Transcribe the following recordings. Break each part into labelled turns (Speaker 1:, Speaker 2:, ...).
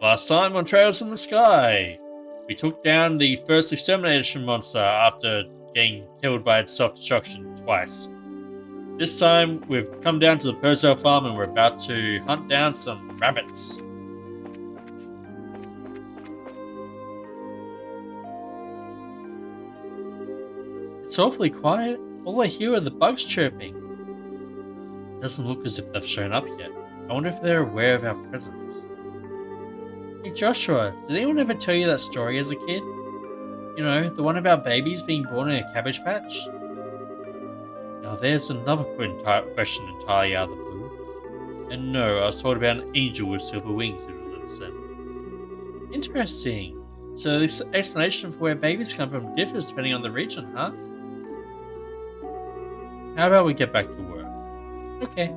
Speaker 1: Last time on Trails in the Sky, we took down the first extermination monster after getting killed by its self-destruction twice. This time, we've come down to the Perzel farm and we're about to hunt down some rabbits. It's awfully quiet. All I hear are the bugs chirping. It doesn't look as if they've shown up yet. I wonder if they're aware of our presence. Hey Joshua, did anyone ever tell you that story as a kid? You know, the one about babies being born in a cabbage patch? Now there's another question entirely out of the blue. And no, I was told about an angel with silver wings who delivers them. Interesting. So this explanation for where babies come from differs depending on the region, huh? How about we get back to work? Okay.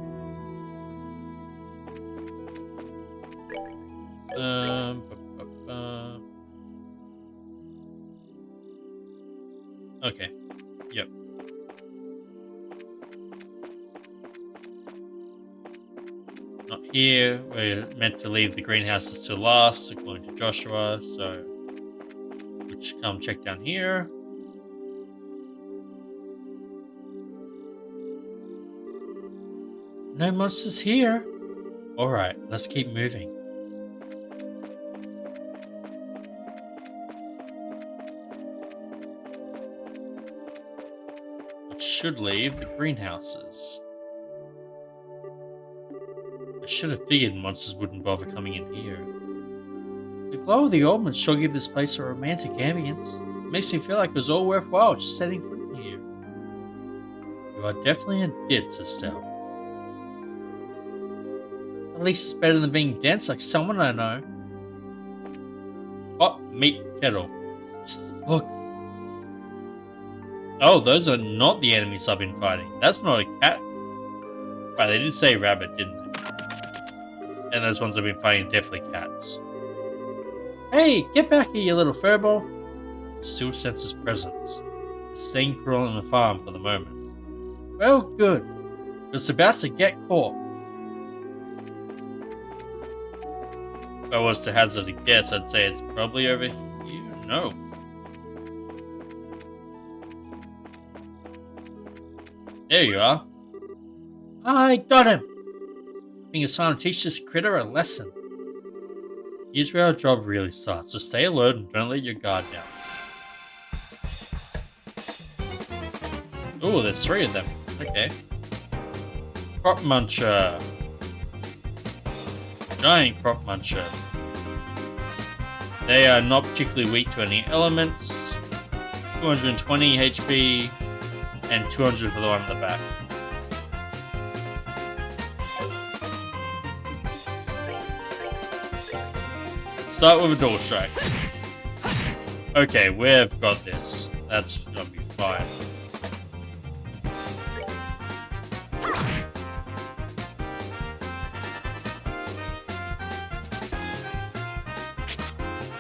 Speaker 1: Okay. Yep. Not here. We're meant to leave the greenhouses to last, according to Joshua, so which come check down here. No monsters here. Alright, let's keep moving. Should leave the greenhouses. I should have figured monsters wouldn't bother coming in here. The glow of the almonds sure give this place a romantic ambience. It makes me feel like it was all worthwhile just setting foot in here. You are definitely a ditz, Estelle. At least it's better than being dense like someone I know. Oh, meat kettle. Just look. Oh, those are not the enemies I've been fighting. That's not a cat. Right, they did say rabbit, didn't they? And those ones I've been fighting are definitely cats. Hey, get back here, you little furball. Still senses presence. Staying put on the farm for the moment. Well, good. It's about to get caught. If I was to hazard a guess, I'd say it's probably over here. No. There you are. I got him! I think it's time to teach this critter a lesson. Here's where our job really starts, so stay alert and don't let your guard down. Oh, there's 3 of them. Okay. Crop muncher. Giant crop muncher. They are not particularly weak to any elements. 220 HP. And 200 for the one in the back. Start with a dual strike. Okay, we've got this. That's gonna be fine.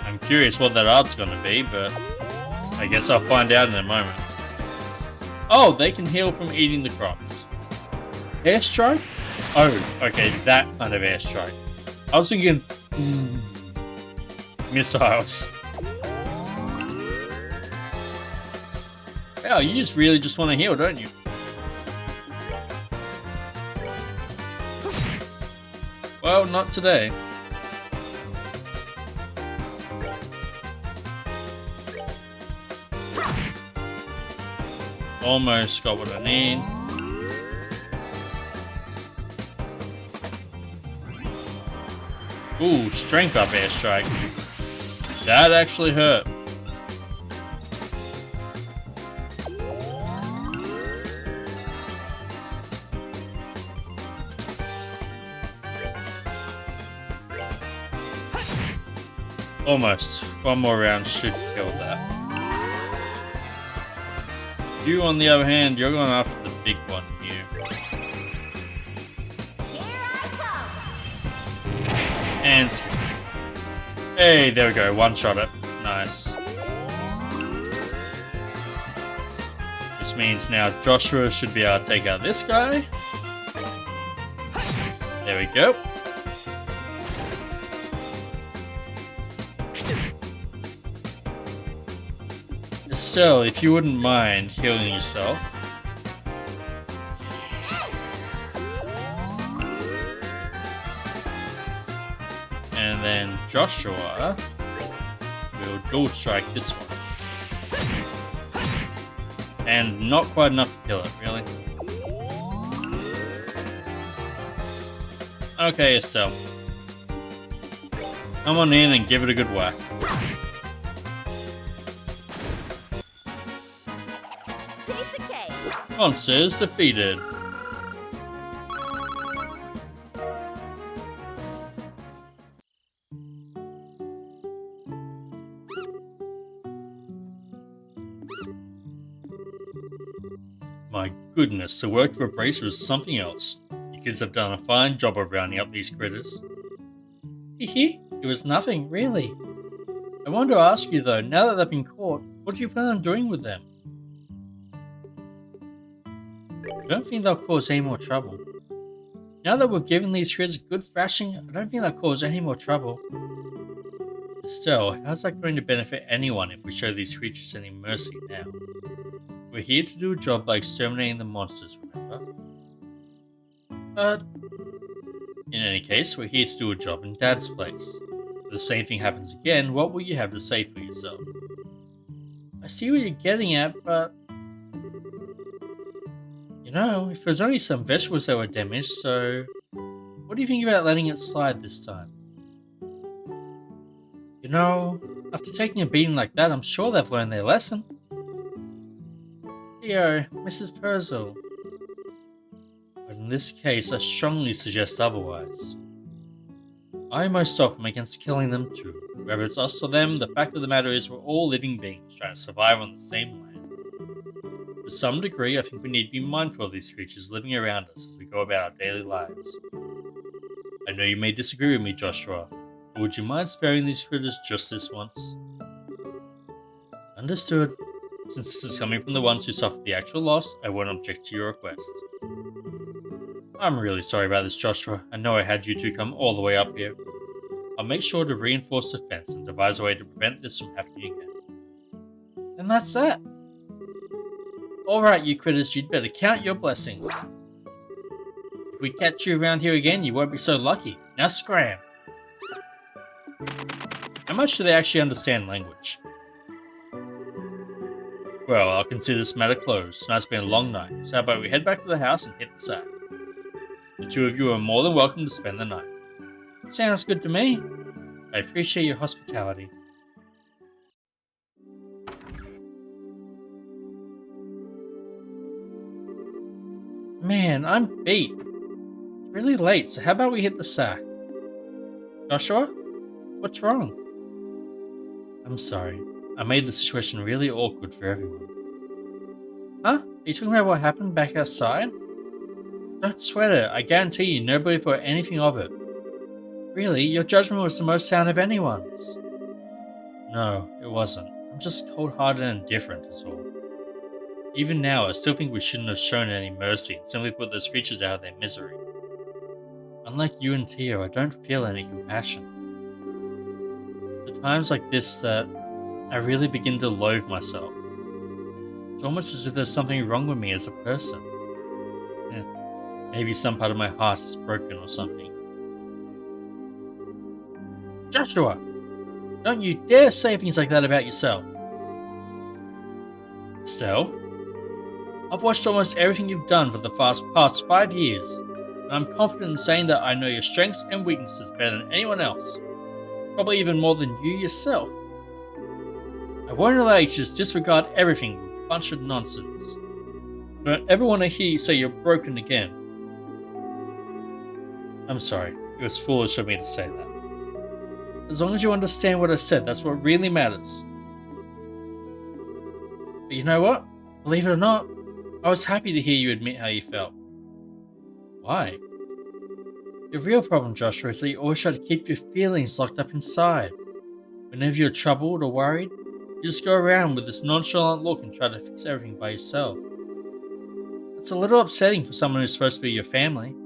Speaker 1: I'm curious what that art's gonna be, but I guess I'll find out in a moment. Oh, they can heal from eating the crops. Airstrike? Oh, okay, that kind of airstrike. I was thinking... missiles. Wow, you really just want to heal, don't you? Well, not today. Almost got what I need. Ooh, strength up airstrike. That actually hurt. Almost. One more round should kill that. You, on the other hand, you're going after the big one here. And hey, there we go. One shot it. Nice. Which means now Joshua should be able to take out this guy. There we go. Estelle, if you wouldn't mind healing yourself. And then Joshua will dual strike this one. And not quite enough to kill it, really. Okay, Estelle. Come on in and give it a good whack.
Speaker 2: Piece of cake.
Speaker 1: Monsters defeated. My goodness, the work of a bracer is something else. You kids have done a fine job of rounding up these critters. Hehe, it was nothing, really. I wanted to ask you though, now that they've been caught, what do you plan on doing with them? I don't think they'll cause any more trouble. Now that we've given these critters a good thrashing, I don't think they'll cause any more trouble. Still, how's that going to benefit anyone if we show these creatures any mercy now? We're here to do a job by exterminating the monsters, remember? But in any case, we're here to do a job in Dad's place. If the same thing happens again, what will you have to say for yourself? I see what you're getting at, but you know, if there's only some vegetables that were damaged, so what do you think about letting it slide this time? You know, after taking a beating like that, I'm sure they've learned their lesson. Theo, Mrs. Perzel. But in this case, I strongly suggest otherwise. I myself am against killing them too. Whether it's us or them, the fact of the matter is we're all living beings trying to survive on the same land. To some degree, I think we need to be mindful of these creatures living around us as we go about our daily lives. I know you may disagree with me, Joshua, but would you mind sparing these critters just this once? Understood. Since this is coming from the ones who suffered the actual loss, I won't object to your request. I'm really sorry about this, Joshua. I know I had you two come all the way up here. I'll make sure to reinforce the fence and devise a way to prevent this from happening again. And that's that. Alright, you critters, you'd better count your blessings. If we catch you around here again, you won't be so lucky. Now scram! How much do they actually understand language? Well, I'll consider this matter closed. Tonight's been a long night, so how about we head back to the house and hit the sack? The two of you are more than welcome to spend the night. Sounds good to me. I appreciate your hospitality. Man, I'm beat. It's really late, so how about we hit the sack? Joshua? What's wrong? I'm sorry. I made the situation really awkward for everyone. Huh? Are you talking about what happened back outside? Don't sweat it. I guarantee you nobody thought anything of it. Really? Your judgment was the most sound of anyone's. No, it wasn't. I'm just cold-hearted and indifferent, is all. Even now, I still think we shouldn't have shown any mercy and simply put those creatures out of their misery. Unlike you and Tio, I don't feel any compassion. At times like this that I really begin to loathe myself. It's almost as if there's something wrong with me as a person. Maybe some part of my heart is broken or something. Joshua! Don't you dare say things like that about yourself. Estelle? I've watched almost everything you've done for the past 5 years, and I'm confident in saying that I know your strengths and weaknesses better than anyone else. Probably even more than you yourself. I won't allow you to just disregard everything with a bunch of nonsense. I don't ever want to hear you say you're broken again. I'm sorry, it was foolish of me to say that. As long as you understand what I said, that's what really matters. But you know what? Believe it or not, I was happy to hear you admit how you felt. Why? The real problem, Joshua, is that you always try to keep your feelings locked up inside. Whenever you're troubled or worried, you just go around with this nonchalant look and try to fix everything by yourself. It's a little upsetting for someone who's supposed to be your family.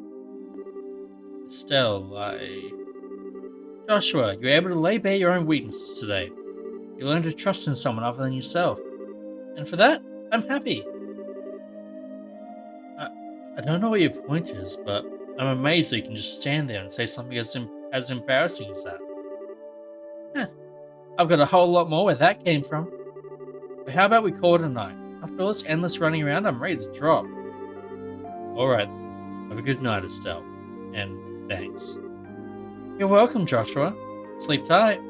Speaker 1: Estelle, Joshua, you're able to lay bare your own weaknesses today. You learn to trust in someone other than yourself. And for that, I'm happy. I don't know what your point is, but I'm amazed that you can just stand there and say something as embarrassing as that. Heh, I've got a whole lot more where that came from. But how about we call it a night? After all this endless running around, I'm ready to drop. Alright, have a good night, Estelle. And thanks. You're welcome, Joshua. Sleep tight.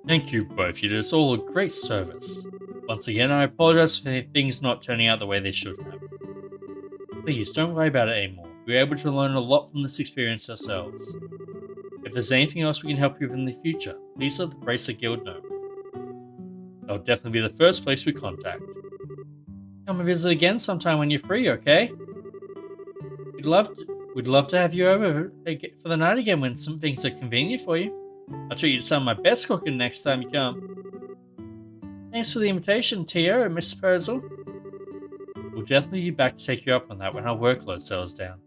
Speaker 1: Thank you both. You did us all a great service. Once again, I apologize for things not turning out the way they should have. Please, don't worry about it anymore. We were able to learn a lot from this experience ourselves. If there's anything else we can help you with in the future, please let the Bracelet Guild know. That'll definitely be the first place we contact. Come and visit again sometime when you're free, okay? We'd love to have you over for the night again when some things are convenient for you. I'll treat you to some of my best cooking next time you come. Thanks for the invitation, Tio and Mrs. Perzel. We'll definitely be back to take you up on that when our workload settles down.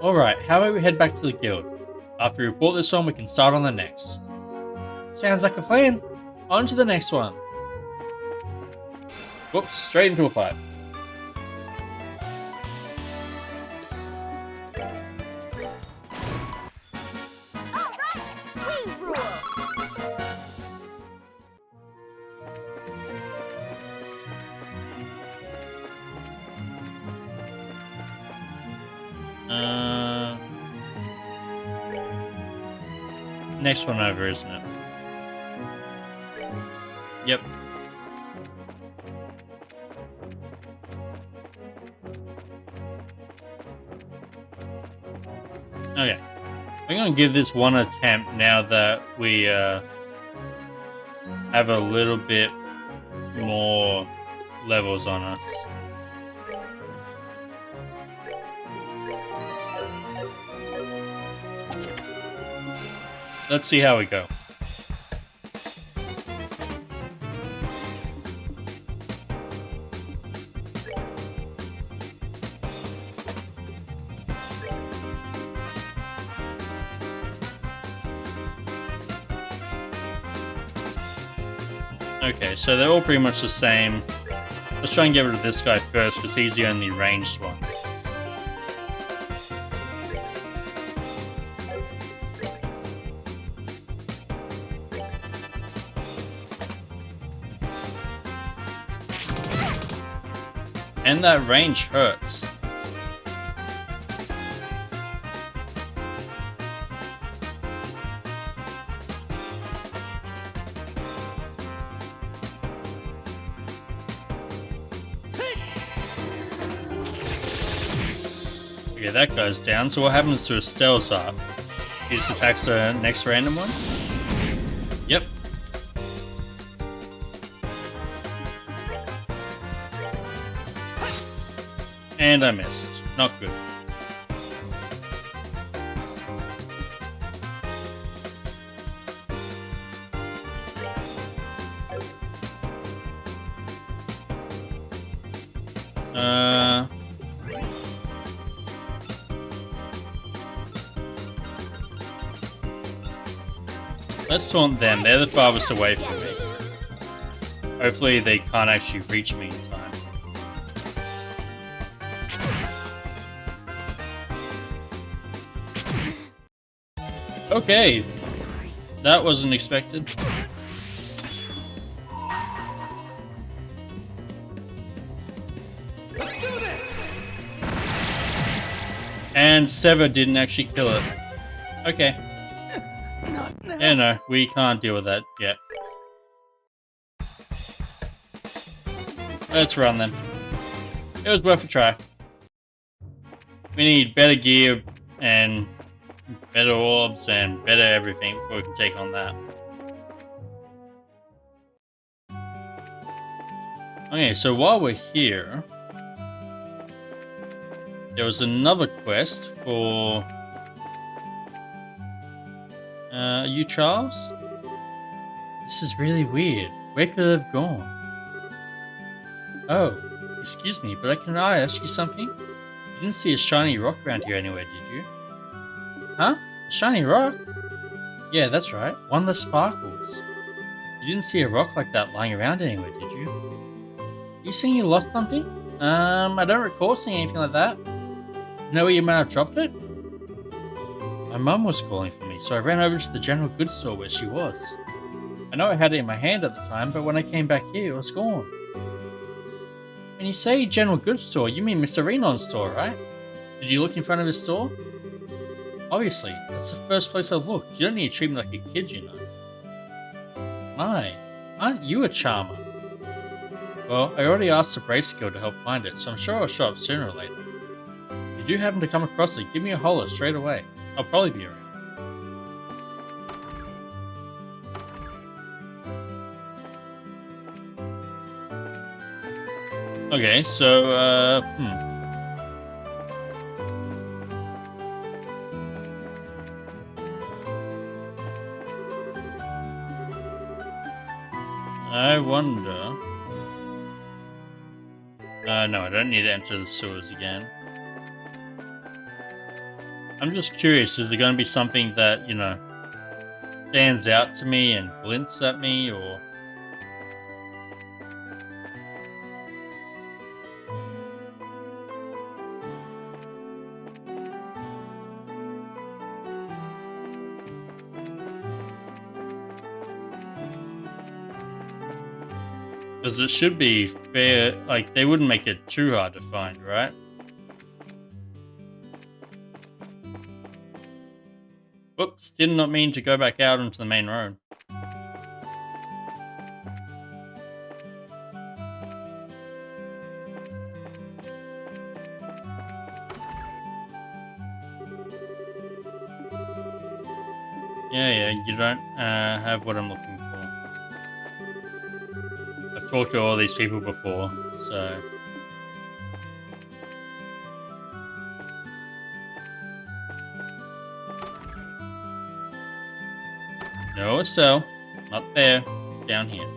Speaker 1: Alright, how about we head back to the guild? After we report this one, we can start on the next. Sounds like a plan. On to the next one. Whoops, straight into a fight. Next one over, isn't it? Yep. Okay. I'm gonna give this one attempt now that we have a little bit more levels on us. Let's see how we go. Okay, so they're all pretty much the same. Let's try and get rid of this guy first, because he's the only ranged one. And that range hurts. Okay, that goes down. So what happens to Estelle's up? He just attacks the next random one? Yep. And I missed. Not good. Let's taunt them. They're the farthest away from me. Hopefully they can't actually reach me in time. Okay. That wasn't expected. And Sever didn't actually kill it. Okay. Yeah, no, we can't deal with that yet. Let's run them. It was worth a try. We need better gear and better orbs and better everything before we can take on that. Okay, so while we're here, there was another quest for you, Charles? This is really weird. Where could it have gone? Oh, excuse me, but can I ask you something? You didn't see a shiny rock around here anywhere, did you? Huh? A shiny rock? Yeah, that's right. One that sparkles. You didn't see a rock like that lying around anywhere, did you? You saying you lost something? I don't recall seeing anything like that. You know where you might have dropped it? My mum was calling for me, so I ran over to the general goods store where she was. I know I had it in my hand at the time, but when I came back here, it was gone. When you say general goods store, you mean Mr. Renon's store, right? Did you look in front of his store? Obviously, that's the first place I looked. You don't need to treat me like a kid, you know. My, aren't you a charmer? Well, I already asked the Bracer Guild to help find it, so I'm sure I'll show up sooner or later. If you do happen to come across it, give me a holler straight away. I'll probably be around. Okay, so, I wonder... no, I don't need to enter the sewers again. I'm just curious, is there going to be something that, you know, stands out to me and glints at me, or... Because it should be fair, like, they wouldn't make it too hard to find, right? Whoops, did not mean to go back out onto the main road. Yeah, you don't have what I'm looking for. I've talked to all these people before, so... No, Estelle. Not there. Down here.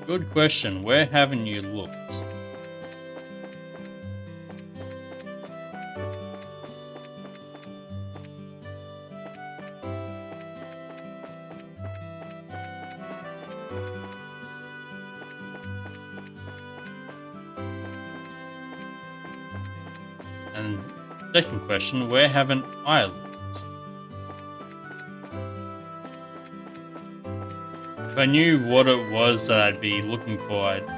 Speaker 1: Good question. Where haven't you looked? And second question, where haven't I looked? If I knew what it was that I'd be looking for, I'd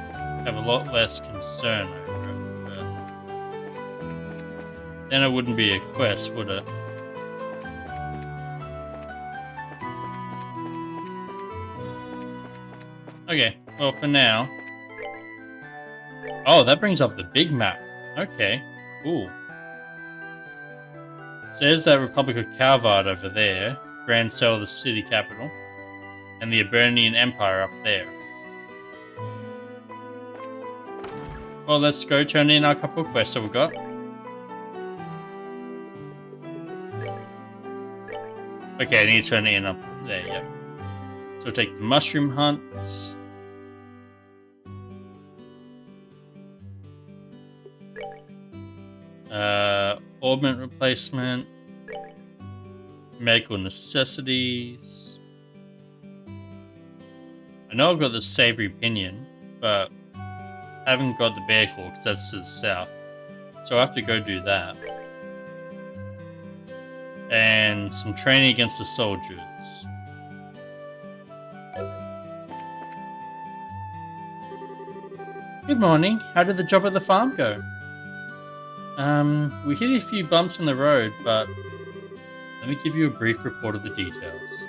Speaker 1: have a lot less concern over it. But then it wouldn't be a quest, would it? Okay, well for now... Oh, that brings up the big map. Okay, cool. There's that Republic of Calvard over there, Grand Cell of the city capital, and the Abernian Empire up there. Well, let's go turn in our couple of quests that we got. Okay, I need to turn it in up there, yep. So we'll take the mushroom hunts. Orbment replacement. Medical necessities. I know I've got the savory pinion, but I haven't got the bear claw because that's to the south. So I have to go do that. And some training against the soldiers. Good morning. How did the job at the farm go? We hit a few bumps in the road, but let me give you a brief report of the details.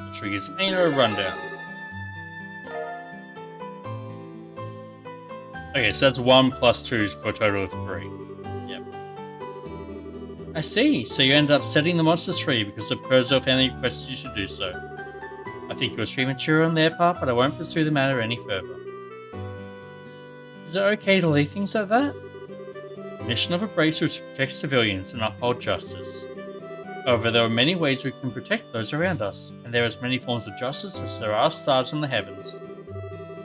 Speaker 1: Which gives Aina a rundown. Okay, so that's 1 plus 2 for a total of 3. Yep. I see. So you ended up setting the monsters free because the Perzel family requested you to do so. I think it was premature on their part, but I won't pursue the matter any further. Is it okay to leave things like that? The mission of a bracer is to protect civilians and uphold justice. However, there are many ways we can protect those around us, and there are as many forms of justice as there are stars in the heavens.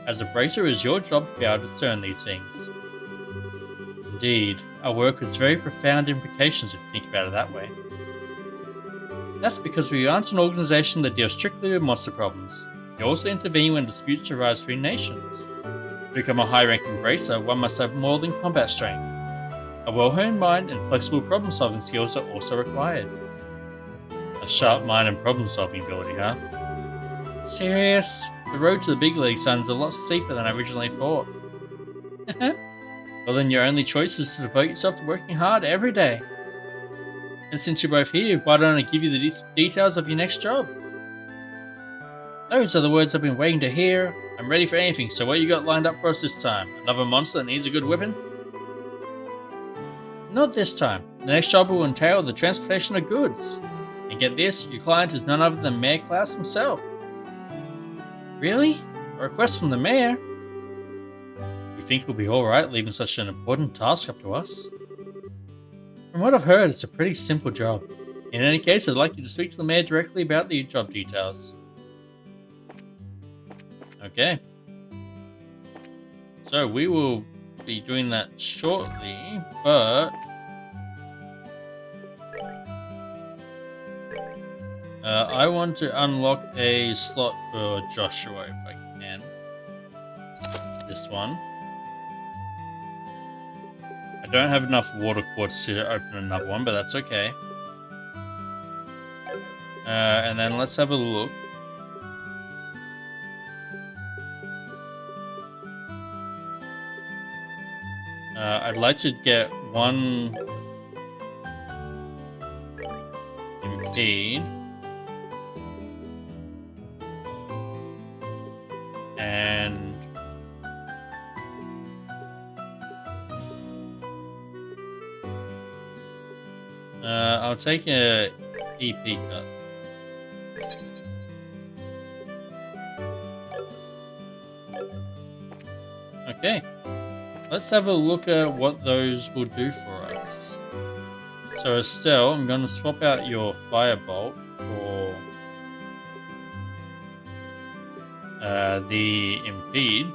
Speaker 1: As a bracer, it is your job to be able to discern these things. Indeed, our work has very profound implications if you think about it that way. That's because we aren't an organization that deals strictly with monster problems. We also intervene when disputes arise between nations. To become a high-ranking bracer, one must have more than combat strength. A well-honed mind and flexible problem-solving skills are also required. A sharp mind and problem-solving ability, huh? Serious? The road to the big league sounds a lot steeper than I originally thought. Well, then your only choice is to devote yourself to working hard every day. And since you're both here, why don't I give you the details of your next job? Those are the words I've been waiting to hear. I'm ready for anything, so what you got lined up for us this time? Another monster that needs a good whipping? Not this time. The next job will entail the transportation of goods. And get this, your client is none other than Mayor Klaus himself. Really? A request from the mayor? You think we'll be alright leaving such an important task up to us? From what I've heard, it's a pretty simple job. In any case, I'd like you to speak to the mayor directly about the job details. Okay. So we will be doing that shortly, but I want to unlock a slot for Joshua if I can. This one. I don't have enough water quartz to open another one, but that's okay. And then let's have a look. I'd like to get one impede. And I'll take a EP cut. Okay. Let's have a look at what those will do for us. So Estelle, I'm going to swap out your Firebolt for the Impede,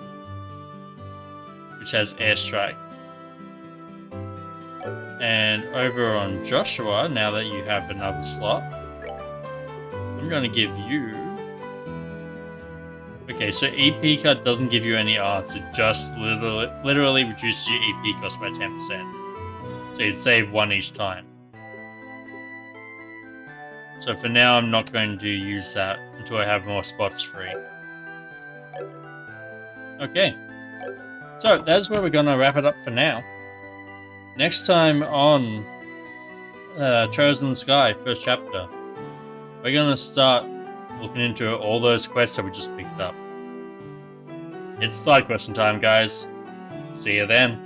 Speaker 1: which has Airstrike. And over on Joshua, now that you have another slot, I'm going to give you... Okay, so EP cut doesn't give you any arts, it just literally reduces your EP cost by 10%. So you'd save one each time. So for now, I'm not going to use that until I have more spots free. Okay, so that's where we're going to wrap it up for now. Next time on Trails in the Sky, first chapter, we're going to start looking into all those quests that we just picked up. It's side question time, guys. See you then.